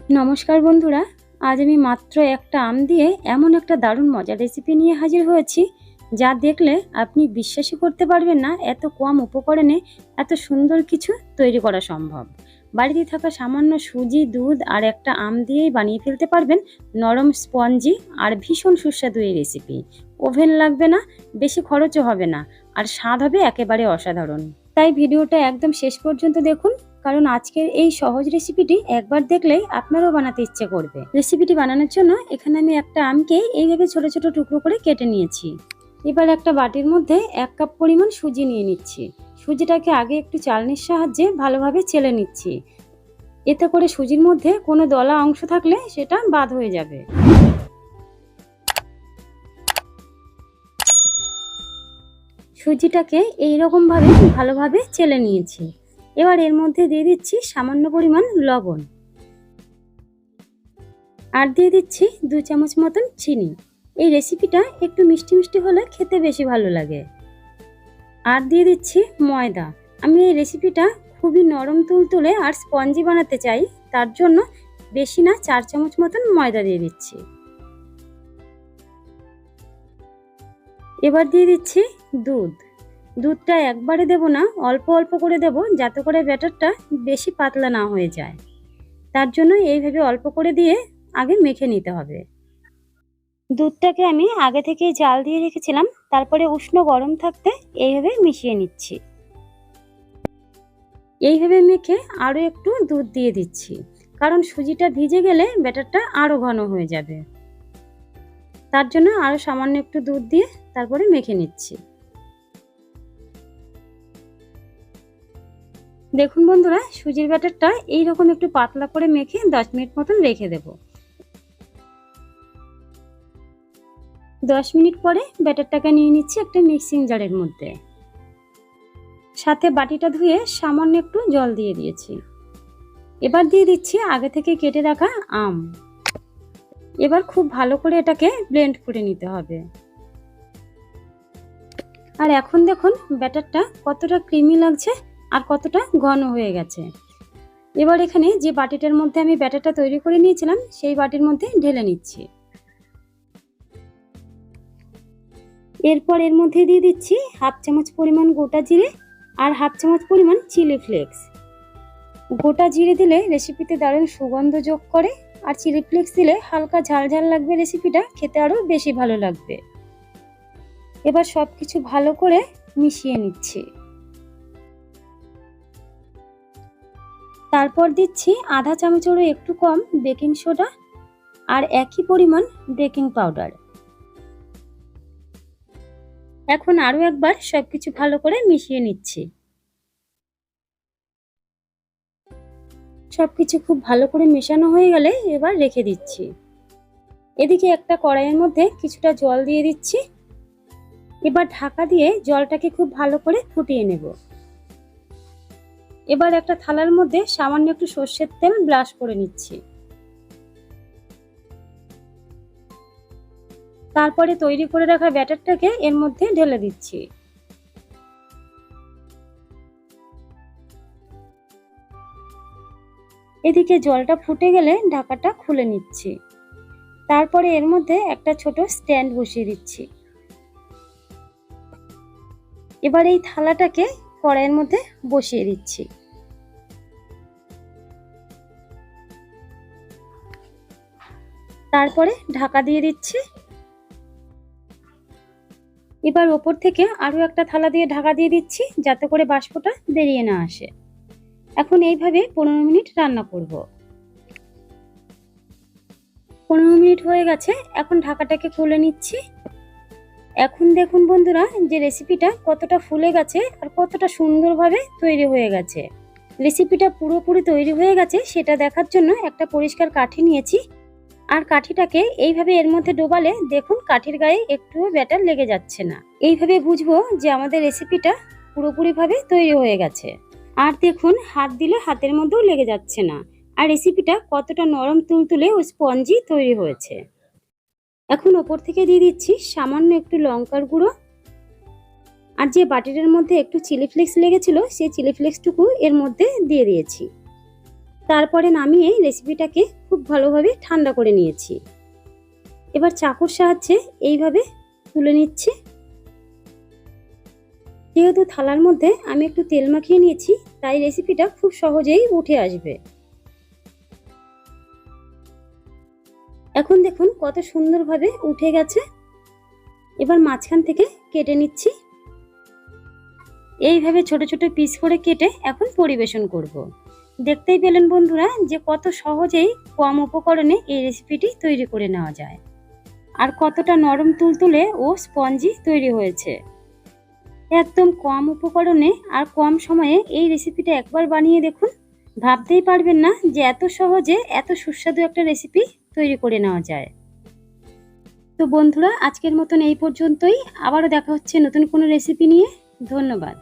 নমস্কার বন্ধুরা, আজ আমি মাত্র একটা আম দিয়ে এমন একটা দারুণ মজার রেসিপি নিয়ে হাজির হয়েছি, যা দেখলে আপনি বিশ্বাসই করতে পারবেন না এত কম উপকরণে এত সুন্দর কিছু তৈরি করা সম্ভব। বাড়িতে থাকা সামান্য সুজি, দুধ আর একটা আম দিয়েই বানিয়ে ফেলতে পারবেন নরম, স্পঞ্জি আর ভীষণ সুস্বাদু এই রেসিপি। ওভেন লাগবে না, বেশি খরচও হবে না, আর স্বাদ হবে একেবারে অসাধারণ। তাই ভিডিওটা একদম শেষ পর্যন্ত দেখুন, কারণ আজকের এই সহজ রেসিপিটি একবার দেখলেই আপনারও বানাতে ইচ্ছে করবে। রেসিপিটি বানানোর জন্য এখানে আমি একটা আমকে এইভাবে ছোট ছোট টুকরো করে কেটে নিয়েছি। এবার একটা বাটির মধ্যে 1 কাপ পরিমাণ সুজি নিয়ে নিচ্ছি। সুজিটাকে আগে একটু চালনির সাহায্যে ভালোভাবে চেলে নিচ্ছি। এতে করে সুজির মধ্যে কোনো দলা অংশ থাকলে সেটা বাদ হয়ে যাবে। সুজিটাকে এইরকমভাবে ভালোভাবে চেলে নিয়েছি। এবার এর মধ্যে দিয়ে দিচ্ছি সামান্য পরিমাণ লবণ, আর দিয়ে দিচ্ছি 2 চামচ মতন চিনি। এই রেসিপিটা একটু মিষ্টি মিষ্টি হলে খেতে বেশি ভালো লাগে। আর দিয়ে দিচ্ছি ময়দা। আমি এই রেসিপিটা খুবই নরম তুলতুলে আর স্পঞ্জি বানাতে চাই, তার জন্য বেশি না 4 চামচ মতন ময়দা দিয়ে দিচ্ছি। এবার দিয়ে দিচ্ছি দুধ। দুধটা একবারে দেব না, অল্প অল্প করে দেব, যাতে করে ব্যাটারটা বেশি পাতলা না হয়ে যায়। তার জন্য এইভাবে অল্প করে দিয়ে আগে মেখে নিতে হবে। দুধটাকে আমি আগে থেকেই জাল দিয়ে রেখেছিলাম, তারপরে উষ্ণ গরম থাকতে এইভাবে মিশিয়ে নিচ্ছি। এইভাবে মেখে আরও একটু দুধ দিয়ে দিচ্ছি, কারণ সুজিটা ভিজে গেলে ব্যাটারটা আরও ঘন হয়ে যাবে। তার জন্য আরও সামান্য একটু দুধ দিয়ে তারপরে মেখে নিচ্ছি। দেখুন বন্ধুরা, সুজির ব্যাটারটা এইরকম একটু পাতলা করে মেখে 10 মিনিট মতন রেখে দেব। 10 মিনিট পরে ব্যাটারটাকে নিয়ে নিচ্ছি একটা মিক্সিং জারের মধ্যে। সাথে বাটিটা ধুয়ে সামান্য একটু জল দিয়ে দিয়েছি। এবার দিয়ে দিচ্ছি আগে থেকে কেটে রাখা আম। এবার খুব ভালো করে এটাকে ব্লেন্ড করে নিতে হবে। আর এখন দেখুন ব্যাটারটা কতটা ক্রিমি লাগছে আর কতটা ঘন হয়ে গেছে। এবার এখানে যে বাটিটার মধ্যে আমি ব্যাটারটা তৈরি করে নিয়েছিলাম, সেই বাটির মধ্যে ঢেলে নিচ্ছি। এরপর এর মধ্যে দিয়ে দিচ্ছি 1/2 চামচ পরিমাণ গোটা জিরে আর 1/2 চামচ পরিমাণ চিলি ফ্লেক্স। গোটা জিরে দিলে রেসিপিতে দারুণ সুগন্ধ যোগ করে, আর চিলি ফ্লেক্স দিলে হালকা ঝাল ঝাল লাগবে, রেসিপিটা খেতে আরো বেশি ভালো লাগবে। এবার সবকিছু ভালো করে মিশিয়ে নিচ্ছি। তারপর দিচ্ছি আধা চামচেরও একটু কম বেকিং সোডা আর একই পরিমাণ বেকিং পাউডার। এখন আরো একবার সবকিছু ভালো করে মিশিয়ে নিচ্ছি। সবকিছু খুব ভালো করে মেশানো হয়ে গেলে এবার রেখে দিচ্ছি। এদিকে একটা কড়াইয়ের মধ্যে কিছুটা জল দিয়ে দিচ্ছি। এবার ঢাকা দিয়ে জলটাকে খুব ভালো করে ফুটিয়ে নেব। এবার একটা থালার মধ্যে সামান্য একটু সর্ষের তেল ব্রাশ করে নিচ্ছি। তারপরে তৈরি করে রাখা ব্যাটারটাকে এর মধ্যে ঢেলে দিচ্ছি। এদিকে জলটা ফুটে গেলে ঢাকাটা খুলে নিচ্ছি। তারপরে এর মধ্যে একটা ছোট স্ট্যান্ড বসিয়ে দিচ্ছি। এবার এই থালাটাকে কড়াইয়ের মধ্যে বসিয়ে দিচ্ছি। তারপরে ঢাকা দিয়ে দিচ্ছি। এবার ওপর থেকে আরো একটা থালা দিয়ে ঢাকা দিয়ে দিচ্ছি, যাতে করে বাষ্পটা বেরিয়ে না আসে। এখন এইভাবে 15 মিনিট রান্না করব। 15 মিনিট হয়ে গেছে, এখন ঢাকাটাকে খুলে নিচ্ছি। এখন দেখুন বন্ধুরা যে রেসিপিটা কতটা ফুলে গেছে আর কতটা সুন্দরভাবে তৈরি হয়ে গেছে। রেসিপিটা পুরোপুরি তৈরি হয়ে গেছে সেটা দেখার জন্য একটা পরিষ্কার কাঠি নিয়েছি, আর কাঠিটাকে এইভাবে এর মধ্যে ডোবালে দেখুন কাঠির গায়ে একটুও ব্যাটার লেগে যাচ্ছে না। এইভাবে বুঝবো যে আমাদের রেসিপিটা পুরোপুরিভাবে তৈরি হয়ে গেছে। আর দেখুন হাত দিলে হাতের মধ্যেও লেগে যাচ্ছে না, আর রেসিপিটা কতটা নরম তুলতুলে ও স্পঞ্জি তৈরি হয়েছে। এখন ওপর থেকে দিয়ে দিচ্ছি সামান্য একটু লঙ্কার গুঁড়ো, আর যে বাটিটার মধ্যে একটু চিলি ফ্লেক্স লেগেছিল সেই চিলি ফ্লেক্সটুকু এর মধ্যে দিয়ে দিয়েছি। তারপরে নামিয়ে রেসিপিটাকে খুব ভালোভাবে ঠান্ডা করে নিয়েছি। এবার চাকুর সাহায্যে এইভাবে তুলে নিচ্ছি। যেহেতু থালার মধ্যে আমি একটু তেল মাখিয়ে নিয়েছি, তাই রেসিপিটা খুব সহজেই উঠে আসবে। এখন দেখুন কত সুন্দরভাবে উঠে গেছে। এবার মাঝখান থেকে কেটে নিচ্ছি। এইভাবে ছোট ছোট পিস করে কেটে এখন পরিবেশন করব। দেখতেই পেলেন বন্ধুরা যে কত সহজেই কম উপকরণে এই রেসিপিটি তৈরি করে নেওয়া যায়, আর কতটা নরম তুলতুলে ও স্পঞ্জি তৈরি হয়েছে। একদম কম উপকরণে আর কম সময়ে এই রেসিপিটা একবার বানিয়ে দেখুন, ভাবতেই পারবেন না যে এত সহজে এত সুস্বাদু একটা রেসিপি তৈরি করে নেওয়া যায়। তো বন্ধুরা, আজকের মতন এই পর্যন্তই। আবারও দেখা হচ্ছে নতুন কোনো রেসিপি নিয়ে। ধন্যবাদ।